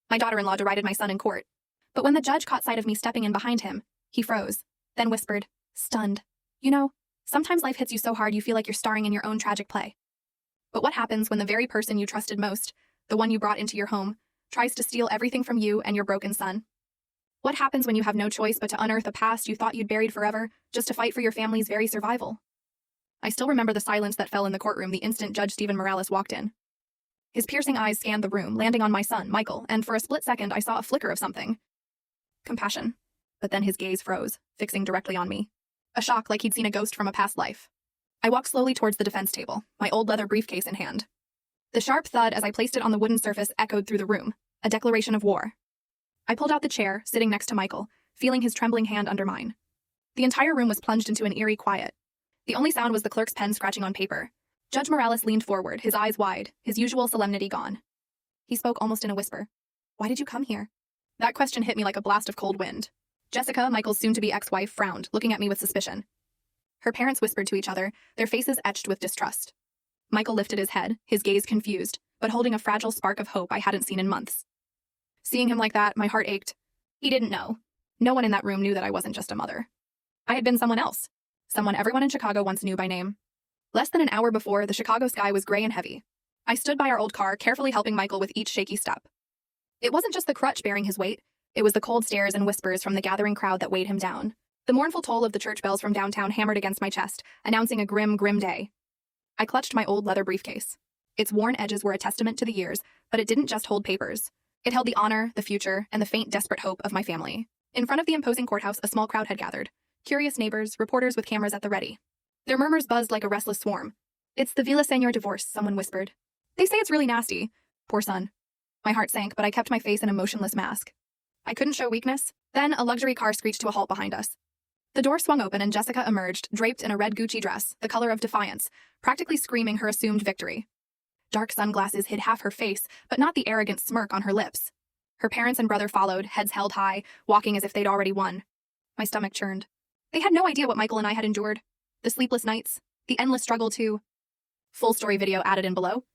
My daughter-in-law derided my son in court. But when the judge caught sight of me stepping in behind him, he froze, then whispered, stunned, "You know, sometimes life hits you so hard you feel like you're starring in your own tragic play. But what happens when the very person you trusted most, the one you brought into your home, tries to steal everything from you and your broken son? What happens when you have no choice but to unearth a past you thought you'd buried forever just to fight for your family's very survival?" I still remember the silence that fell in the courtroom the instant Judge Stephen Morales walked in. His piercing eyes scanned the room, landing on my son, Michael, and for a split second I saw a flicker of something. Compassion. But then his gaze froze, fixing directly on me. A shock like he'd seen a ghost from a past life. I walked slowly towards the defense table, my old leather briefcase in hand. The sharp thud as I placed it on the wooden surface echoed through the room, a declaration of war. I pulled out the chair, sitting next to Michael, feeling his trembling hand under mine. The entire room was plunged into an eerie quiet. The only sound was the clerk's pen scratching on paper. Judge Morales leaned forward, his eyes wide, his usual solemnity gone. He spoke almost in a whisper. "Why did you come here?" That question hit me like a blast of cold wind. Jessica, Michael's soon-to-be ex-wife, frowned, looking at me with suspicion. Her parents whispered to each other, their faces etched with distrust. Michael lifted his head, his gaze confused, but holding a fragile spark of hope I hadn't seen in months. Seeing him like that, my heart ached. He didn't know. No one in that room knew that I wasn't just a mother. I had been someone else. Someone everyone in Chicago once knew by name. Less than an hour before, the Chicago sky was gray and heavy. I stood by our old car, carefully helping Michael with each shaky step. It wasn't just the crutch bearing his weight. It was the cold stares and whispers from the gathering crowd that weighed him down. The mournful toll of the church bells from downtown hammered against my chest, announcing a grim, grim day. I clutched my old leather briefcase. Its worn edges were a testament to the years, but it didn't just hold papers. It held the honor, the future, and the faint, desperate hope of my family. In front of the imposing courthouse, a small crowd had gathered. Curious neighbors, reporters with cameras at the ready. Their murmurs buzzed like a restless swarm. "It's the Villaseñor divorce," someone whispered. "They say it's really nasty." Poor son. My heart sank, but I kept my face in a motionless mask. I couldn't show weakness. Then a luxury car screeched to a halt behind us. The door swung open and Jessica emerged, draped in a red Gucci dress, the color of defiance, practically screaming her assumed victory. Dark sunglasses hid half her face, but not the arrogant smirk on her lips. Her parents and brother followed, heads held high, walking as if they'd already won. My stomach churned. They had no idea what Michael and I had endured. The sleepless nights, the endless struggle to... Full story video added in below.